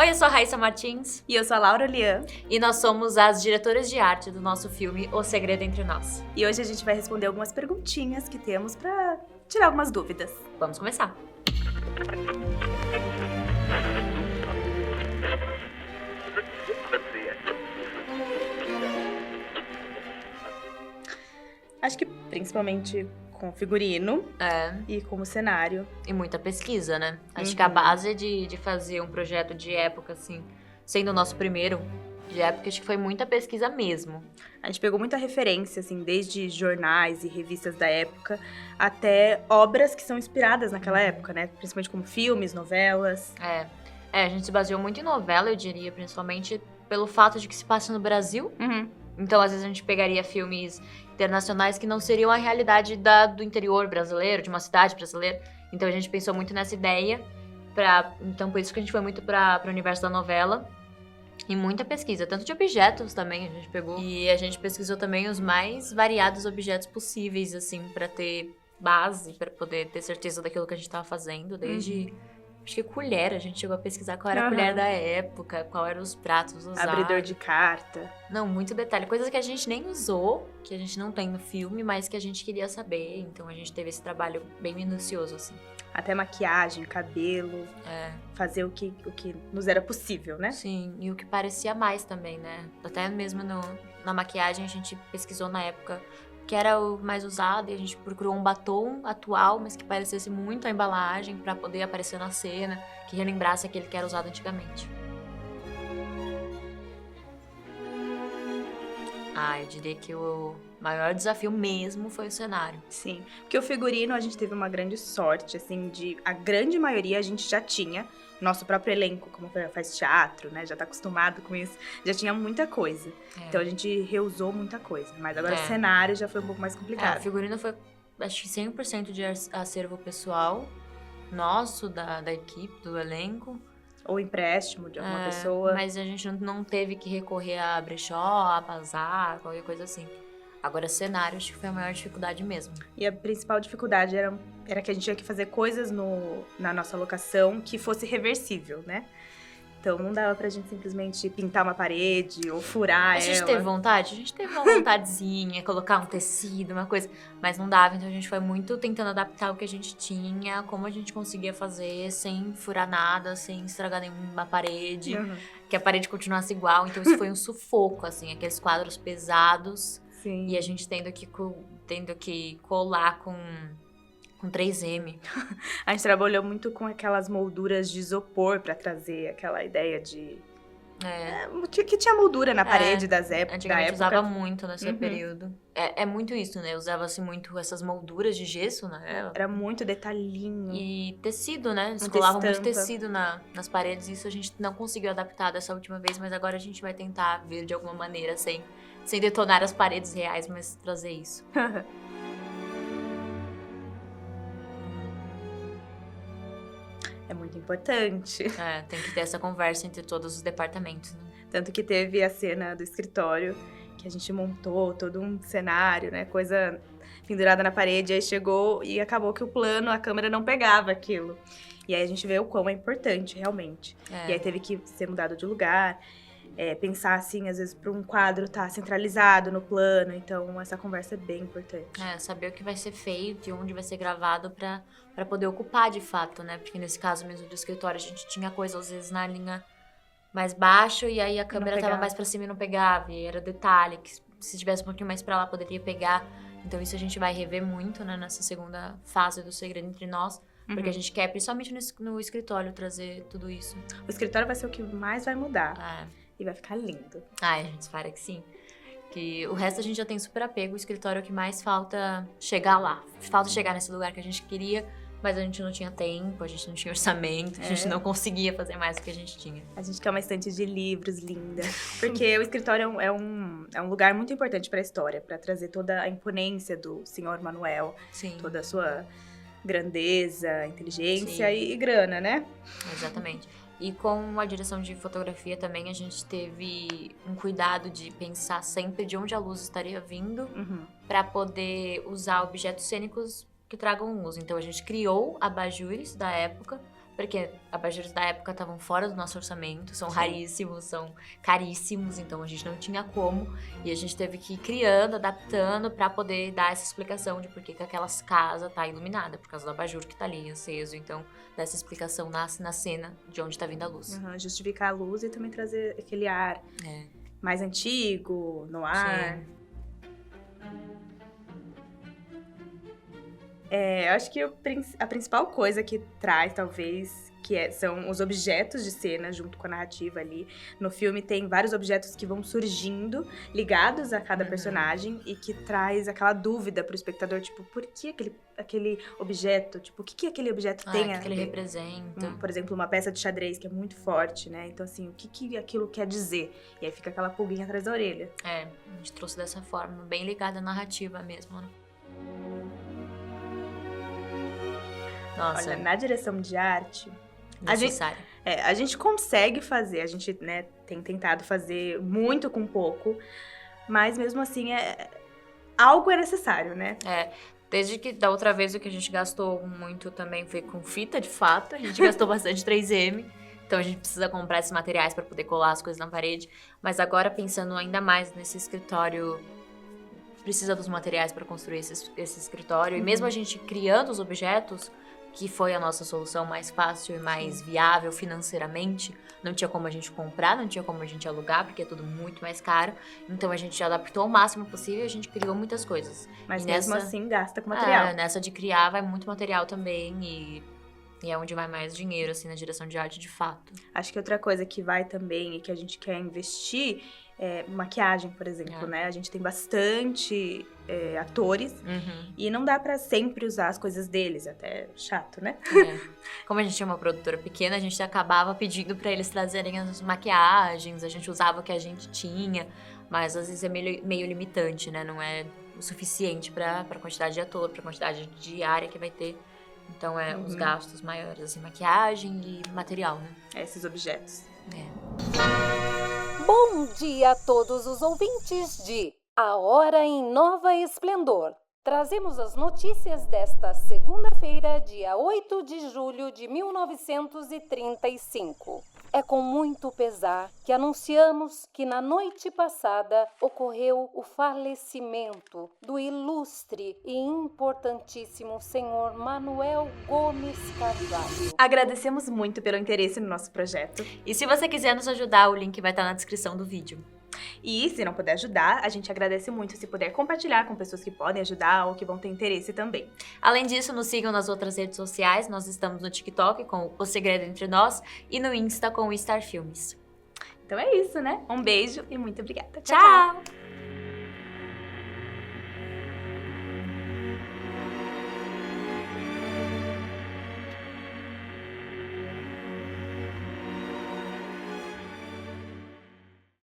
Oi, eu sou a Raíssa Martins. E eu sou a Laura Lian. E nós somos as diretoras de arte do nosso filme O Segredo Entre Nós. E hoje a gente vai responder algumas perguntinhas que temos pra tirar algumas dúvidas. Vamos começar. Acho que principalmente com figurino e com o cenário. E muita pesquisa, né? Acho que a base de fazer um projeto de época, assim, sendo o nosso primeiro de época, acho que foi muita pesquisa mesmo. A gente pegou muita referência, assim, desde jornais e revistas da época até obras que são inspiradas naquela época, né? Principalmente como filmes, novelas. A gente se baseou muito em novela, eu diria, principalmente pelo fato de que se passa no Brasil. Então, às vezes, a gente pegaria filmes internacionais que não seriam a realidade do interior brasileiro, de uma cidade brasileira. Então, a gente pensou muito nessa ideia. Então, por isso que a gente foi muito para o universo da novela. E muita pesquisa, tanto de objetos também a gente pegou. E a gente pesquisou também os mais variados objetos possíveis, assim, para ter base, para poder ter certeza daquilo que a gente estava fazendo, desde... Acho que colher, a gente chegou a pesquisar qual era a colher da época, qual eram os pratos usados. Abridor de carta. Não, muito detalhe. Coisas que a gente nem usou, que a gente não tem no filme, mas que a gente queria saber. Então a gente teve esse trabalho bem minucioso, assim. Até maquiagem, cabelo. Fazer o que nos era possível, né? Sim, e o que parecia mais também, né? Até mesmo na maquiagem a gente pesquisou na época que era o mais usado, e a gente procurou um batom atual, mas que parecesse muito a embalagem pra poder aparecer na cena, que relembrasse aquele que era usado antigamente. Eu diria que o maior desafio mesmo foi o cenário. Sim, porque o figurino a gente teve uma grande sorte, assim, a grande maioria a gente já tinha nosso próprio elenco, como faz teatro, né, já tá acostumado com isso, já tinha muita coisa. Então a gente reusou muita coisa, mas agora o cenário já foi um pouco mais complicado. O figurino foi, acho que 100% de acervo pessoal nosso, da equipe, do elenco. Ou empréstimo de alguma pessoa. Mas a gente não teve que recorrer a brechó, a bazar, qualquer coisa assim. Agora, cenário, acho que foi a maior dificuldade mesmo. E a principal dificuldade era que a gente tinha que fazer coisas na nossa locação que fosse reversível, né? Então, não dava pra gente simplesmente pintar uma parede ou furar ela. A gente teve vontade? A gente teve uma vontadezinha, colocar um tecido, uma coisa, mas não dava. Então, a gente foi muito tentando adaptar o que a gente tinha, como a gente conseguia fazer, sem furar nada, sem estragar nenhuma parede, que a parede continuasse igual. Então, isso foi um sufoco, assim, aqueles quadros pesados. Sim. E a gente tendo que colar com 3M. A gente trabalhou muito com aquelas molduras de isopor pra trazer aquela ideia de... que tinha moldura na parede das épocas. Antigamente usava muito nesse período. É muito isso, né? Usava-se muito essas molduras de gesso, né? Era muito detalhinho. E tecido, né? Eles colavam muito tecido nas paredes. Isso a gente não conseguiu adaptar dessa última vez, mas agora a gente vai tentar ver de alguma maneira, sem detonar as paredes reais, mas trazer isso. É muito importante. Tem que ter essa conversa entre todos os departamentos, né? Tanto que teve a cena do escritório, que a gente montou todo um cenário, né? Coisa pendurada na parede, aí chegou e acabou que o plano, a câmera não pegava aquilo. E aí a gente vê o quão é importante, realmente. E aí teve que ser mudado de lugar. Pensar assim, às vezes, para um quadro estar centralizado no plano. Então, essa conversa é bem importante. Saber o que vai ser feito e onde vai ser gravado para poder ocupar de fato, né? Porque nesse caso mesmo do escritório, a gente tinha coisa, às vezes, na linha mais baixo e aí a câmera tava mais para cima e não pegava. E era detalhe, que se tivesse um pouquinho mais para lá, poderia pegar. Então, isso a gente vai rever muito, né? Nessa segunda fase do Segredo Entre Nós. Porque a gente quer, principalmente no escritório, trazer tudo isso. O escritório vai ser o que mais vai mudar. E vai ficar lindo. A gente espera que sim. Que o resto a gente já tem super apego. O escritório é o que mais falta chegar lá. Falta chegar nesse lugar que a gente queria, mas a gente não tinha tempo, a gente não tinha orçamento, a gente não conseguia fazer mais do que a gente tinha. A gente quer uma estante de livros linda. Porque o escritório é um lugar muito importante para a história, para trazer toda a imponência do senhor Manuel. Sim. Toda a sua grandeza, inteligência e grana, né? Exatamente. E com a direção de fotografia também, a gente teve um cuidado de pensar sempre de onde a luz estaria vindo para poder usar objetos cênicos que tragam uso. Então, a gente criou abajures da época porque abajures da época estavam fora do nosso orçamento, são raríssimos, são caríssimos, então a gente não tinha como, e a gente teve que ir criando, adaptando pra poder dar essa explicação de por que aquela casa tá iluminada, por causa do abajur que tá ali aceso, então dessa explicação nasce na cena de onde tá vindo a luz. Justificar a luz e também trazer aquele ar mais antigo, no ar. Sim. Eu acho que a principal coisa que traz, talvez, são os objetos de cena junto com a narrativa ali. No filme tem vários objetos que vão surgindo, ligados a cada personagem, e que traz aquela dúvida pro espectador, tipo, por que aquele objeto? Tipo, o que aquele objeto tem a que ele representa. Por exemplo, uma peça de xadrez que é muito forte, né? Então, assim, o que aquilo quer dizer? E aí fica aquela pulguinha atrás da orelha. A gente trouxe dessa forma, bem ligada à narrativa mesmo, né? Nossa. Olha, na direção de arte, necessário. A gente consegue fazer, a gente, né, tem tentado fazer muito com pouco, mas mesmo assim, algo é necessário, né? Desde que da outra vez o que a gente gastou muito também foi com fita, de fato, a gente gastou bastante 3M, então a gente precisa comprar esses materiais para poder colar as coisas na parede, mas agora pensando ainda mais nesse escritório, precisa dos materiais para construir esse escritório, e mesmo a gente criando os objetos, que foi a nossa solução mais fácil e mais viável financeiramente. Não tinha como a gente comprar, não tinha como a gente alugar, porque é tudo muito mais caro. Então a gente adaptou o máximo possível e a gente criou muitas coisas. Mas mesmo assim gasta com material. Nessa de criar vai muito material também e é onde vai mais dinheiro, assim, na direção de arte, de fato. Acho que outra coisa que vai também e que a gente quer investir é maquiagem, por exemplo, né? A gente tem bastante atores e não dá pra sempre usar as coisas deles, até chato, né? Como a gente tinha uma produtora pequena, a gente acabava pedindo pra eles trazerem as maquiagens, a gente usava o que a gente tinha, mas às vezes é meio limitante, né? Não é o suficiente pra quantidade de ator, pra quantidade de área que vai ter. Então os gastos maiores, assim, maquiagem e material, né? Esses objetos. Bom dia a todos os ouvintes de A Hora em Nova Esplendor. Trazemos as notícias desta segunda-feira, dia 8 de julho de 1935. É com muito pesar que anunciamos que na noite passada ocorreu o falecimento do ilustre e importantíssimo senhor Manuel Gomes Carvalho. Agradecemos muito pelo interesse no nosso projeto. E se você quiser nos ajudar, o link vai estar na descrição do vídeo. E se não puder ajudar, a gente agradece muito se puder compartilhar com pessoas que podem ajudar ou que vão ter interesse também. Além disso, nos sigam nas outras redes sociais. Nós estamos no TikTok com O Segredo Entre Nós e no Insta com o Star Filmes. Então é isso, né? Um beijo e muito obrigada. Tchau!